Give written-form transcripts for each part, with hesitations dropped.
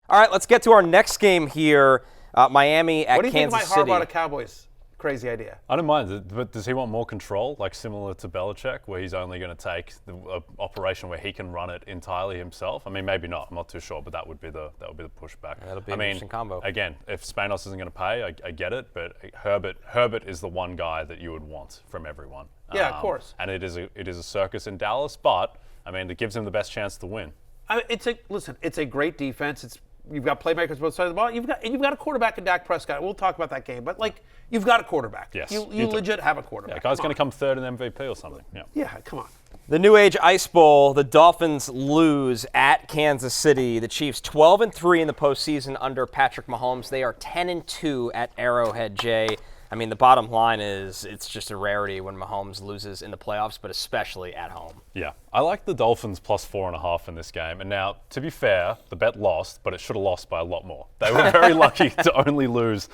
All right, let's get to our next game here. Miami at Kansas City. What do you think of my Harbaugh to Cowboys crazy idea? I don't mind, but does he want more control, like similar to Belichick, where he's only going to take the operation where he can run it entirely himself? I mean, maybe not. I'm not too sure, but that would be the pushback. That'll be an interesting combo. Again, if Spanos isn't going to pay, I get it, but Herbert is the one guy that you would want from everyone. Yeah, of course. And it is a circus in Dallas, but I mean, it gives him the best chance to win. It's a great defense. You've got playmakers both sides of the ball. You've got a quarterback in Dak Prescott. We'll talk about that game, but you've got a quarterback. Yes, you legit have a quarterback. Yeah, guy's going to come third in MVP or something. Yeah. Yeah, come on. The New Age Ice Bowl. The Dolphins lose at Kansas City. The Chiefs 12-3 in the postseason under Patrick Mahomes. They are 10-2 at Arrowhead. Jay. I mean, the bottom line is it's just a rarity when Mahomes loses in the playoffs, but especially at home. Yeah, I like the Dolphins plus 4.5 in this game. And now, to be fair, the bet lost, but it should have lost by a lot more. They were very lucky to only lose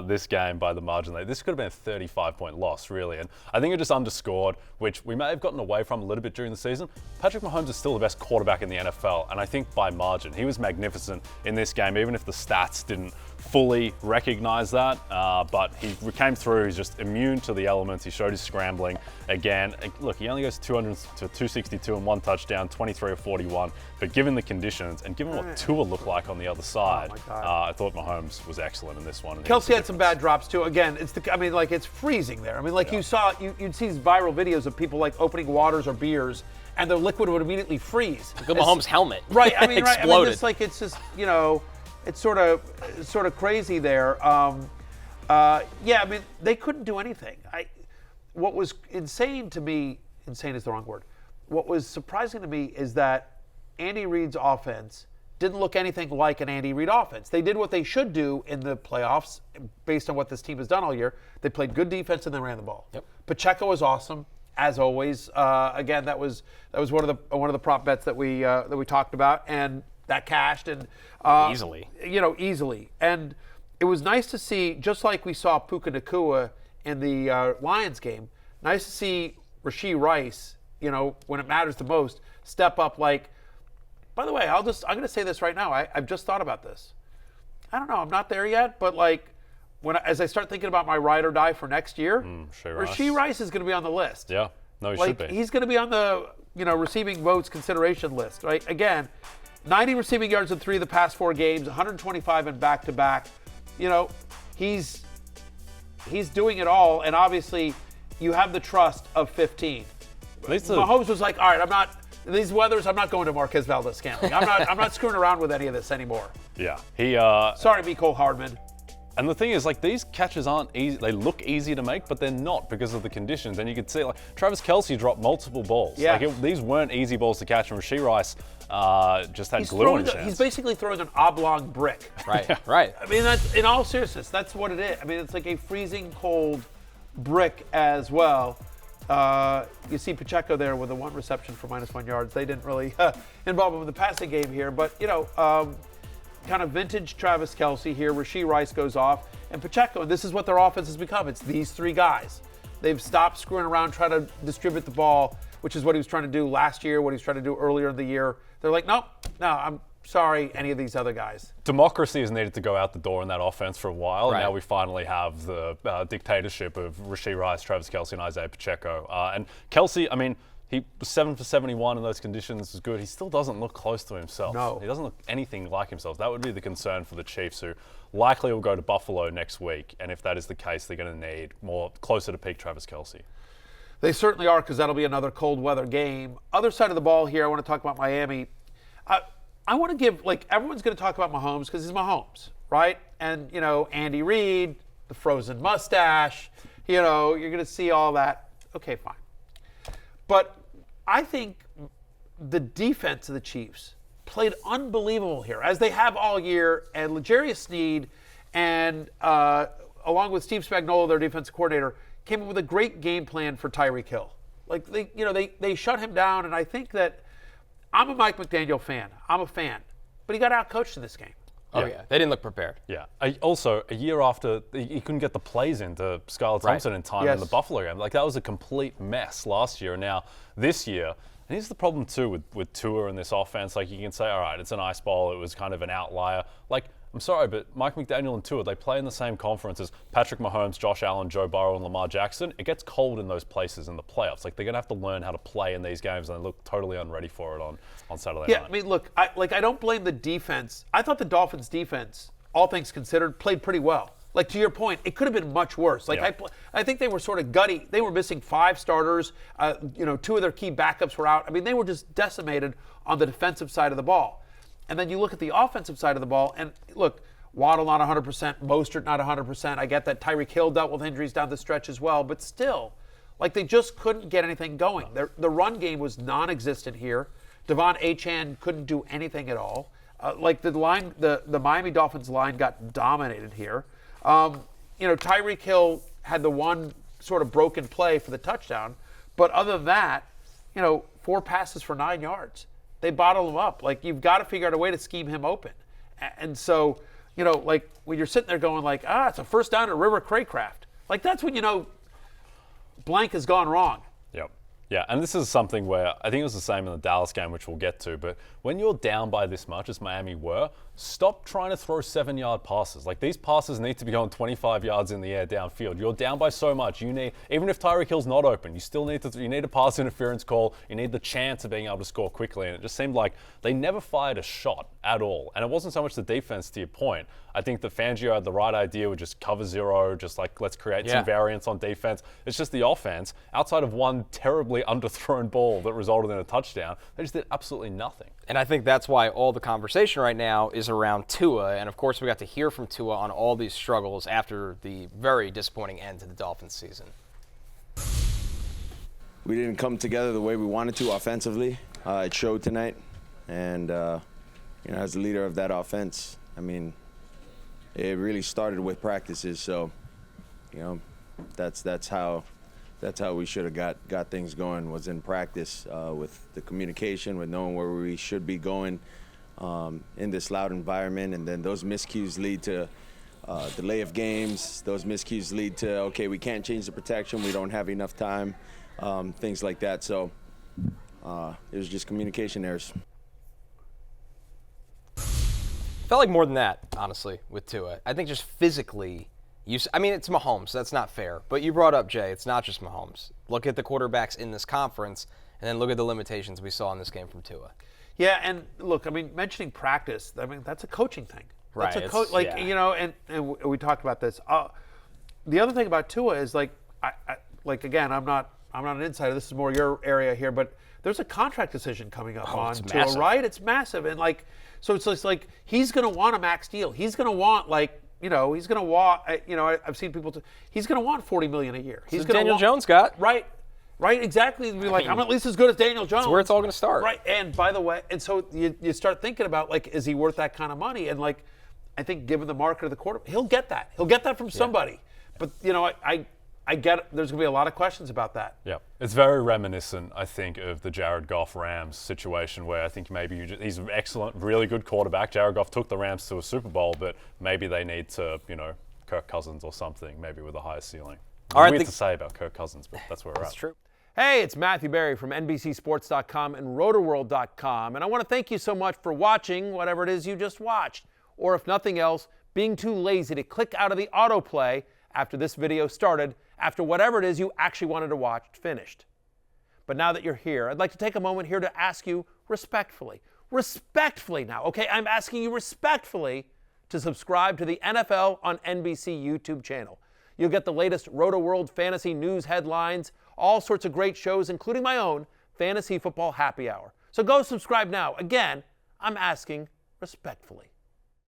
this game by the margin. This could have been a 35-point loss, really. And I think it just underscored, which we may have gotten away from a little bit during the season. Patrick Mahomes is still the best quarterback in the NFL, and I think by margin. He was magnificent in this game, even if the stats didn't fully recognize that, but he came through. He's just immune to the elements. He showed his scrambling again. Look, he only goes 200 to 262 and one touchdown, 23 of 41. But given the conditions and given what Tua looked like on the other side, I thought Mahomes was excellent in this one. Kelsey had some bad drops too. Again, it's freezing there. I mean, you'd see these viral videos of people opening waters or beers, and the liquid would immediately freeze. Look at Mahomes' helmet. Right. I mean, exploded. It's just it's sort of crazy there. I mean, they couldn't do anything. What was insane to me, insane is the wrong word. What was surprising to me is that Andy Reid's offense didn't look anything like an Andy Reid offense. They did what they should do in the playoffs based on what this team has done all year. They played good defense and they ran the ball. Yep. Pacheco was awesome, as always. Again, that was one of the prop bets that we talked about, and that cashed and easily. Easily. And it was nice to see, just like we saw Puka Nacua in the Lions game, nice to see Rashee Rice, when it matters the most, step up. By the way, I'm going to say this right now. I've just thought about this. I don't know. I'm not there yet, but as I start thinking about my ride or die for next year, Rashee Rice is going to be on the list. Yeah. No, he should be. He's going to be on the receiving votes consideration list, right? Again, 90 receiving yards in 3 of the past 4 games, 125 in back-to-back. He's doing it all, and obviously you have the trust of 15. Mahomes was like, all right, these weathers, I'm not going to Marquez Valdes-Scantling. I'm not screwing around with any of this anymore. Yeah. Sorry, Mecole Hardman. And the thing is, these catches aren't easy. They look easy to make, but they're not because of the conditions. And you could see, Travis Kelce dropped multiple balls. Yeah. These weren't easy balls to catch, and Rashee Rice just had glue in his hands. He's basically throwing an oblong brick. Right, right. I mean, that's, in all seriousness, that's what it is. I mean, it's like a freezing cold brick as well. You see Pacheco there with a 1 reception for -1 yards. They didn't really involve him in the passing game here, but kind of vintage Travis Kelce here. Rashee Rice goes off, and Pacheco, and this is what their offense has become. It's these 3 guys. They've stopped screwing around, trying to distribute the ball, which is what he was trying to do last year, what he was trying to do earlier in the year. They're like, no, I'm sorry, any of these other guys. Democracy has needed to go out the door in that offense for a while. Right. Now we finally have the dictatorship of Rashee Rice, Travis Kelce, and Isaiah Pacheco. And Kelce, I mean, he was 7 for 71 in those conditions, is good. He still doesn't look close to himself. No. He doesn't look anything like himself. That would be the concern for the Chiefs, who likely will go to Buffalo next week. And if that is the case, they're going to need more closer to peak Travis Kelce. They certainly are, because that'll be another cold weather game. Other side of the ball here, I want to talk about Miami. I want to give, everyone's going to talk about Mahomes because he's Mahomes, right? And, Andy Reid, the frozen mustache, you're going to see all that. Okay, fine. But I think the defense of the Chiefs played unbelievable here, as they have all year, and L'Jarius Sneed and along with Steve Spagnuolo, their defensive coordinator, came up with a great game plan for Tyreek Hill. They shut him down, and I think that I'm a Mike McDaniel fan. I'm a fan. But he got out-coached in this game. Oh, yeah. They didn't look prepared. Yeah. Also, a year after, he couldn't get the plays into Skylar Thompson in time in the Buffalo game. Like, that was a complete mess last year. And now, this year, and here's the problem, too, with Tua in this offense. Like, you can say, all right, it's an ice ball. It was kind of an outlier. Like, I'm sorry, but Mike McDaniel and Tua, they play in the same conference as Patrick Mahomes, Josh Allen, Joe Burrow, and Lamar Jackson. It gets cold in those places in the playoffs. Like, they're going to have to learn how to play in these games, and they look totally unready for it on Saturday night. Yeah, I mean, look, I don't blame the defense. I thought the Dolphins' defense, all things considered, played pretty well. Like, to your point, it could have been much worse. Like, I think they were sort of gutty. They were missing 5 starters. 2 of their key backups were out. I mean, they were just decimated on the defensive side of the ball. And then you look at the offensive side of the ball, and look, Waddle not 100%, Mostert not 100%. I get that Tyreek Hill dealt with injuries down the stretch as well, but still, like, they just couldn't get anything going. The run game was non-existent here. Devon Achane couldn't do anything at all. The Miami Dolphins line got dominated here. Tyreek Hill had the one sort of broken play for the touchdown, but other than that, 4 passes for 9 yards. They bottled him up. Like, you've got to figure out a way to scheme him open. And so, like, when you're sitting there going like, it's a first down at River Craycraft. Like, that's when blank has gone wrong. Yep. Yeah, and this is something where I think it was the same in the Dallas game, which we'll get to, but when you're down by this much, as Miami were, stop trying to throw 7-yard passes. Like, these passes need to be going 25 yards in the air downfield. You're down by so much. You need, even if Tyreek Hill's not open, you still need a pass interference call. You need the chance of being able to score quickly, and it just seemed like they never fired a shot at all. And it wasn't so much the defense, to your point. I think the Fangio had the right idea with just cover 0, just like, let's create some variance on defense. It's just the offense, outside of one terribly underthrown ball that resulted in a touchdown, they just did absolutely nothing. And I think that's why all the conversation right now is around Tua. And, of course, we got to hear from Tua on all these struggles after the very disappointing end to the Dolphins season. We didn't come together the way we wanted to offensively. It showed tonight. And, as the leader of that offense, I mean, it really started with practices. So, that's how we should have got things going, was in practice, with the communication, with knowing where we should be going in this loud environment. And then those miscues lead to delay of games. Those miscues lead to, okay, we can't change the protection. We don't have enough time, things like that. So it was just communication errors. Felt like more than that, honestly, with Tua. I think just physically, it's Mahomes. That's not fair. But you brought up, Jay, it's not just Mahomes. Look at the quarterbacks in this conference, and then look at the limitations we saw in this game from Tua. Yeah, and look, mentioning practice, that's a coaching thing. Right. That's and we talked about this. The other thing about Tua is, again, I'm not an insider. This is more your area here, but there's a contract decision coming up on Tua, right? It's massive, and so it's just like he's going to want a max deal. He's going to want he's going to want, I've seen people, he's going to want $40 million a year. He's going Daniel Jones got. Right, exactly. Be like, I'm at least as good as Daniel Jones. That's where it's all going to start. Right, and by the way, and so you start thinking about, is he worth that kind of money? And, I think given the market of the quarterback, he'll get that. He'll get that from somebody. Yeah. But, I get it. There's going to be a lot of questions about that. Yeah, it's very reminiscent, I think, of the Jared Goff Rams situation, where I think maybe he's an excellent, really good quarterback. Jared Goff took the Rams to a Super Bowl, but maybe they need to, Kirk Cousins or something, maybe with a higher ceiling. All right, weird to say about Kirk Cousins, but that's where we're at. That's true. Hey, it's Matthew Berry from NBCSports.com and RotorWorld.com, and I want to thank you so much for watching whatever it is you just watched, or if nothing else, being too lazy to click out of the autoplay after this video started, after whatever it is you actually wanted to watch finished. But now that you're here, I'd like to take a moment here to ask you respectfully now, okay? I'm asking you respectfully to subscribe to the NFL on NBC YouTube channel. You'll get the latest Roto-World fantasy news headlines, all sorts of great shows, including my own Fantasy Football Happy Hour. So go subscribe now. Again, I'm asking respectfully.